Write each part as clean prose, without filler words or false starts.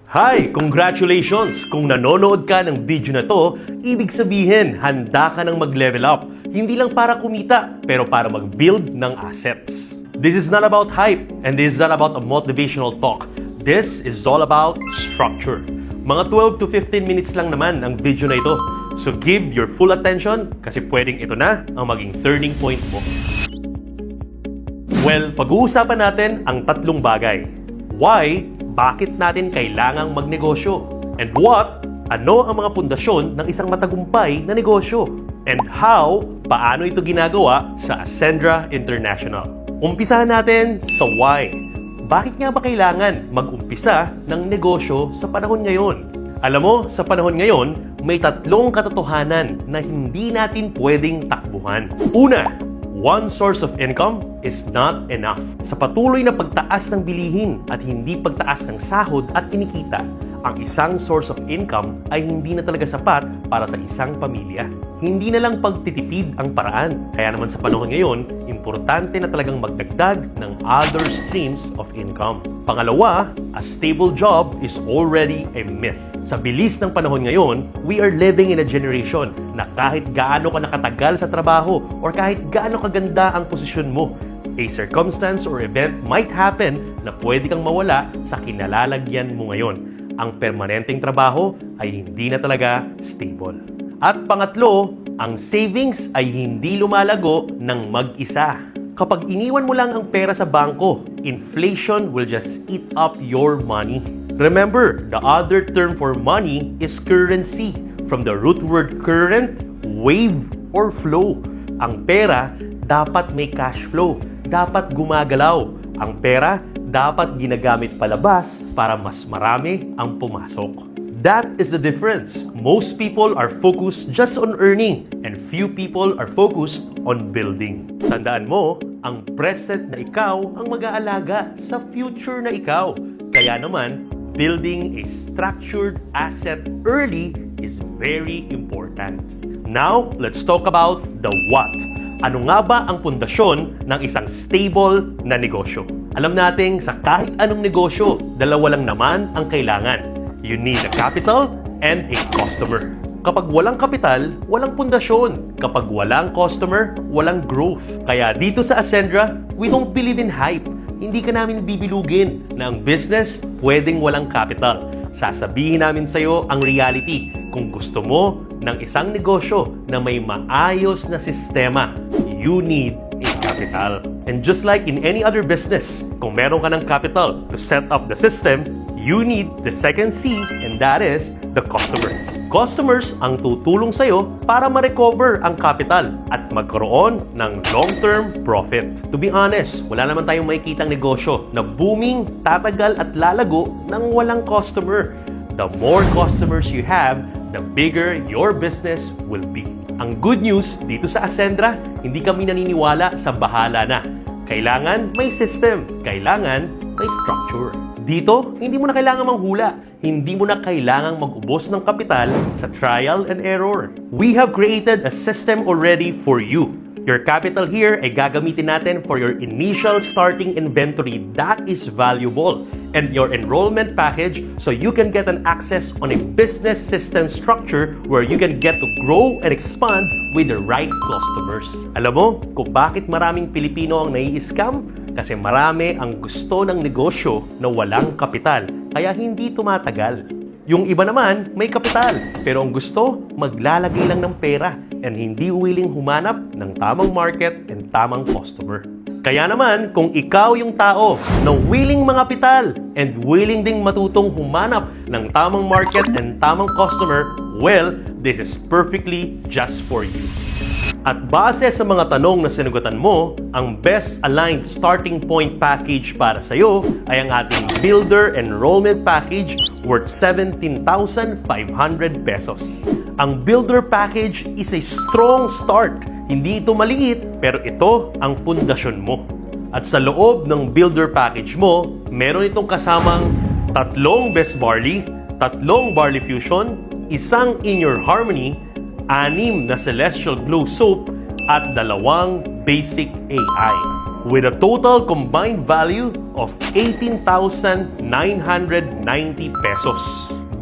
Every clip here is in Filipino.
Hi! Congratulations! Kung nanonood ka ng video na to, ibig sabihin, handa ka ng mag-level up. Hindi lang para kumita, pero para mag-build ng assets. This is not about hype, and this is not about a motivational talk. This is all about structure. Mga 12 to 15 minutes lang naman ang video na ito. So give your full attention kasi pwedeng ito na ang maging turning point mo. Well, pag-uusapan natin ang tatlong bagay. Why? Bakit natin kailangang magnegosyo? And what? Ano ang mga pundasyon ng isang matagumpay na negosyo? And how? Paano ito ginagawa sa Ascendra International? Umpisahan natin sa why. Bakit nga ba kailangan mag-umpisa ng negosyo sa panahon ngayon? Alam mo, sa panahon ngayon, may tatlong katotohanan na hindi natin pwedeng takbuhan. Una, one source of income is not enough. Sa patuloy na pagtaas ng bilihin at hindi pagtaas ng sahod at kinikita, ang isang source of income ay hindi na talaga sapat para sa isang pamilya. Hindi na lang pagtitipid ang paraan. Kaya naman sa panahon ngayon, importante na talagang magdagdag ng other streams of income. Pangalawa, a stable job is already a myth. Sa bilis ng panahon ngayon, we are living in a generation na kahit gaano ka nakatagal sa trabaho or kahit gaano kaganda ang posisyon mo, a circumstance or event might happen na pwede kang mawala sa kinalalagyan mo ngayon. Ang permanenteng trabaho ay hindi na talaga stable. At pangatlo, ang savings ay hindi lumalago ng mag-isa. Kapag iniwan mo lang ang pera sa bangko, inflation will just eat up your money. Remember, the other term for money is currency. From the root word current, wave, or flow. Ang pera, dapat may cash flow. Dapat gumagalaw. Ang pera, dapat ginagamit palabas para mas marami ang pumasok. That is the difference. Most people are focused just on earning and few people are focused on building. Tandaan mo, ang present na ikaw ang mag-aalaga sa future na ikaw. Kaya naman, building a structured asset early is very important. Now, let's talk about the what. Ano nga ba ang pundasyon ng isang stable na negosyo? Alam nating sa kahit anong negosyo, dalawa lang naman ang kailangan. You need a capital and a customer. Kapag walang kapital, walang pundasyon. Kapag walang customer, walang growth. Kaya dito sa Ascendra, we don't believe in hype. Hindi ka namin bibilugin na ang business pwedeng walang capital. Sasabihin namin sa'yo ang reality. Kung gusto mo ng isang negosyo na may maayos na sistema, you need a capital. And just like in any other business, kung meron ka ng capital to set up the system, you need the second C, and that is the customer. Customers ang tutulong sa'yo para ma-recover ang capital at magkaroon ng long-term profit. To be honest, wala naman tayong makikitang negosyo na booming, tatagal at lalago nang walang customer. The more customers you have, the bigger your business will be. Ang good news dito sa Ascendra, hindi kami naniniwala sa bahala na. Kailangan may system, kailangan may structure. Dito, hindi mo na kailangan manghula. Hindi mo na kailangang mag-ubos ng kapital sa trial and error. We have created a system already for you. Your capital here ay gagamitin natin for your initial starting inventory. That is valuable. And your enrollment package so you can get an access on a business system structure where you can get to grow and expand with the right customers. Alam mo kung bakit maraming Pilipino ang nai-scam? Kasi marami ang gusto ng negosyo na walang kapital, kaya hindi tumatagal. Yung iba naman, may kapital, pero ang gusto, maglalagay lang ng pera and hindi willing humanap ng tamang market and tamang customer. Kaya naman, kung ikaw yung tao na willing mangapital and willing ding matutong humanap ng tamang market and tamang customer, well, this is perfectly just for you. At base sa mga tanong na sinugatan mo, ang best aligned starting point package para sa iyo ay ang ating Builder Enrollment Package worth 17,500 pesos. Ang Builder Package is a strong start. Hindi ito maliit, pero ito ang pundasyon mo. At sa loob ng Builder Package mo, meron itong kasamang 3 Best Barley, 3 Barley Fusion, 1 In Your Harmony, 6 na Celestial Glow Soap, at 2 Basic AI. with a total combined value of 18,990 pesos.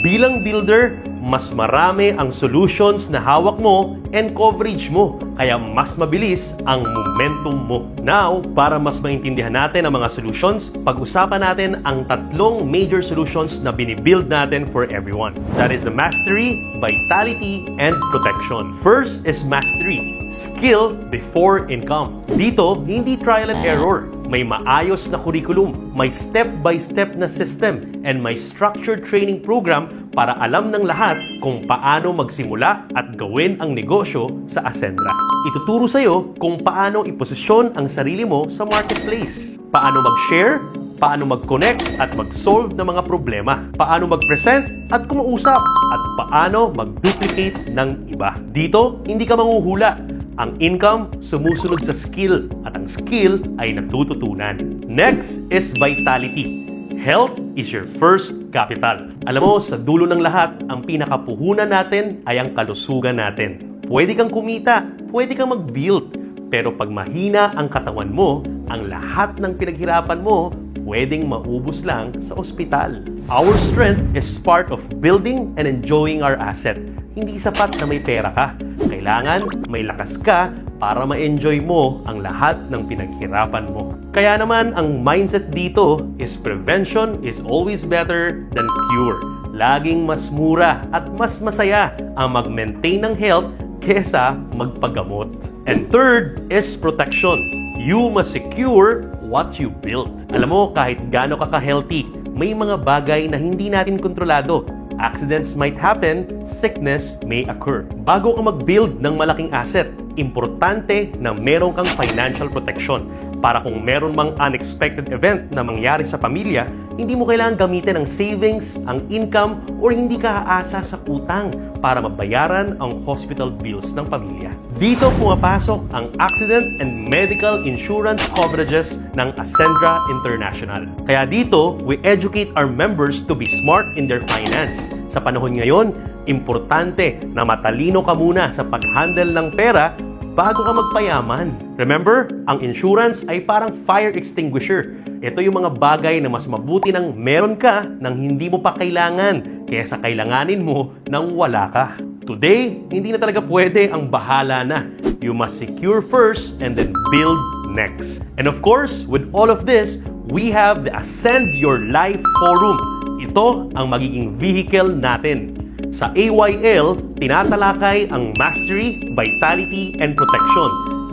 Bilang builder, mas marami ang solutions na hawak mo and coverage mo, kaya mas mabilis ang momentum mo. Now, para mas maintindihan natin ang mga solutions, pag-usapan natin ang tatlong major solutions na binibuild natin for everyone. That is the Mastery, Vitality, and Protection. First is Mastery, skill before income. Dito, hindi trial and error. May maayos na curriculum, may step-by-step na system, and may structured training program para alam ng lahat kung paano magsimula at gawin ang negosyo sa Ascendra. Ituturo sa'yo kung paano iposisyon ang sarili mo sa marketplace, paano mag-share, paano mag-connect at mag-solve ng mga problema, paano mag-present at kumausap, at paano mag-duplicate ng iba. Dito, hindi ka manghuhula. Ang income sumusunod sa skill at ang skill ay natututunan. Next is vitality. Health is your first capital. Alam mo, sa dulo ng lahat, ang pinakapuhunan natin ay ang kalusugan natin. Pwede kang kumita, pwede kang mag-build, pero pag mahina ang katawan mo, ang lahat ng pinaghirapan mo pwedeng maubos lang sa ospital. Our strength is part of building and enjoying our asset. Hindi sapat na may pera ka. Kailangan may lakas ka para ma-enjoy mo ang lahat ng pinaghirapan mo. Kaya naman, ang mindset dito is prevention is always better than cure. Laging mas mura at mas masaya ang mag-maintain ng health kesa magpagamot. And third is protection. You must secure what you build. Alam mo, kahit gaano ka ka-healthy, may mga bagay na hindi natin kontrolado. Accidents might happen, sickness may occur. Bago ka mag-build ng malaking asset, importante na meron kang financial protection para kung meron mang unexpected event na mangyari sa pamilya, hindi mo kailangan gamitin ang savings, ang income, or hindi ka aasa sa utang para mabayaran ang hospital bills ng pamilya. Dito pumapasok ang accident and medical insurance coverages ng Ascendra International. Kaya dito, we educate our members to be smart in their finance. Sa panahon ngayon, importante na matalino ka muna sa pag-handle ng pera bago ka magpayaman. Remember, ang insurance ay parang fire extinguisher. Ito yung mga bagay na mas mabuti nang meron ka nang hindi mo pa kailangan kaysa kailanganin mo nang wala ka. Today, hindi na talaga pwede ang bahala na. You must secure first and then build next. And of course, with all of this, we have the Ascend Your Life Forum. Ito ang magiging vehicle natin. Sa AYL, tinatalakay ang Mastery, Vitality, and Protection.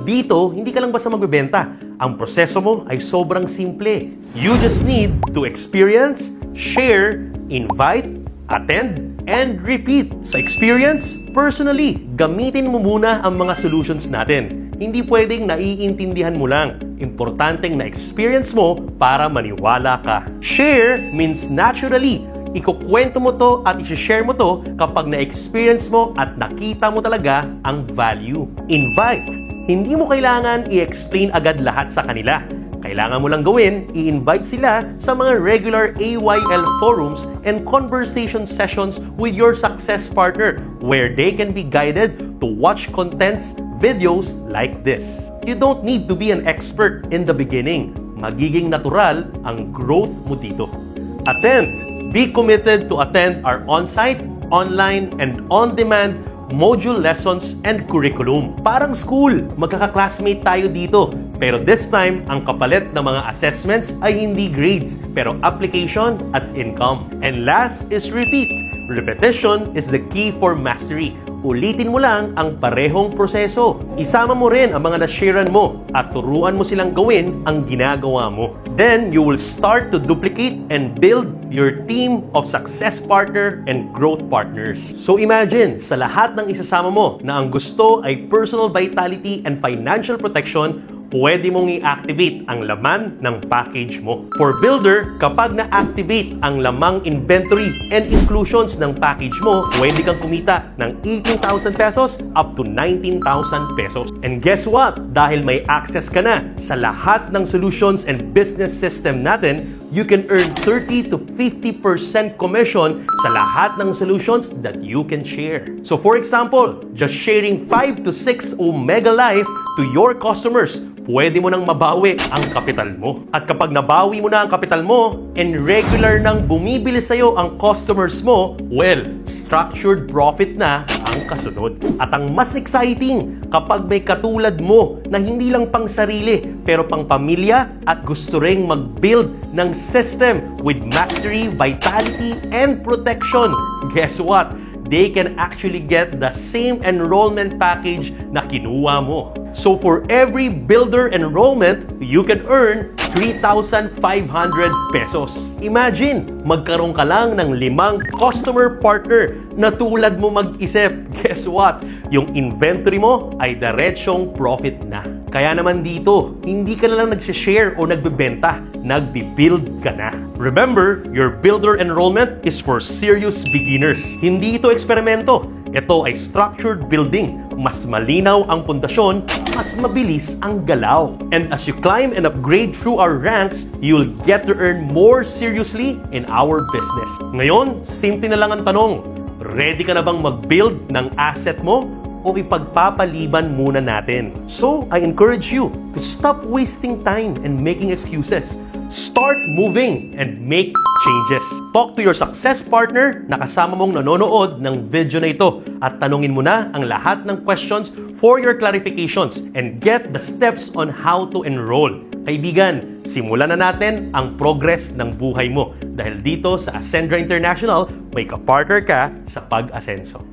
Dito, hindi ka lang basta magbebenta. Ang proseso mo ay sobrang simple. You just need to experience, share, invite, attend, and repeat. Sa experience, personally, gamitin mo muna ang mga solutions natin. Hindi pwedeng naiintindihan mo lang. Importanteng na-experience mo para maniwala ka. Share means naturally. Ikukwento mo to at i-share mo to kapag na-experience mo at nakita mo talaga ang value. Invite. Hindi mo kailangan i-explain agad lahat sa kanila. Kailangan mo lang gawin, i-invite sila sa mga regular AYL forums and conversation sessions with your success partner where they can be guided to watch contents, videos like this. You don't need to be an expert in the beginning. Magiging natural ang growth mo dito. Attend. Be committed to attend our on-site, online, and on-demand module lessons and curriculum. Parang school, magkaka-classmate tayo dito. Pero this time, ang kapalit ng mga assessments ay hindi grades, pero application at income. And last is repeat. Repetition is the key for mastery. Ulitin mo lang ang parehong proseso. Isama mo rin ang mga na-sharean mo at turuan mo silang gawin ang ginagawa mo. Then, you will start to duplicate and build your team of success partner and growth partners. So imagine, sa lahat ng isasama mo na ang gusto ay personal vitality and financial protection, pwede mong i-activate ang laman ng package mo. For builder, kapag na-activate ang lamang inventory and inclusions ng package mo, pwede kang kumita ng 18,000 pesos up to 19,000 pesos. And guess what? Dahil may access ka na sa lahat ng solutions and business system natin, you can earn 30 to 50% commission sa lahat ng solutions that you can share. So for example, just sharing 5 to 6 Omega Life to your customers, pwede mo nang mabawi ang kapital mo. At kapag nabawi mo na ang kapital mo, and regular nang bumibili sa'yo ang customers mo, well, structured profit na ang kasunod. At ang mas exciting, kapag may katulad mo na hindi lang pang sarili, pero pang pamilya at gusto ring mag-build ng system with mastery, vitality, and protection, guess what? They can actually get the same enrollment package na kinuha mo. So for every builder enrollment, you can earn 3,500 pesos. Imagine, magkaroon ka lang ng 5 customer partner na tulad mo mag-isip. Guess what? Yung inventory mo ay diretsyong profit na. Kaya naman dito, hindi ka na lang nagsishare o nagbebenta, nagbi-build ka na. Remember, your builder enrollment is for serious beginners. Hindi ito eksperimento. Ito ay structured building. Mas malinaw ang pundasyon, mas mabilis ang galaw. And as you climb and upgrade through our ranks, you'll get to earn more seriously in our business. Ngayon, simple na lang ang tanong. Ready ka na bang mag-build ng asset mo? O ipagpapaliban muna natin? So, I encourage you to stop wasting time and making excuses. Start moving and make changes. Talk to your success partner na kasama mong nanonood ng video na ito at tanungin mo na ang lahat ng questions for your clarifications and get the steps on how to enroll. Kaibigan, simulan na natin ang progress ng buhay mo dahil dito sa Ascendra International, may kapartner ka sa pag-asenso.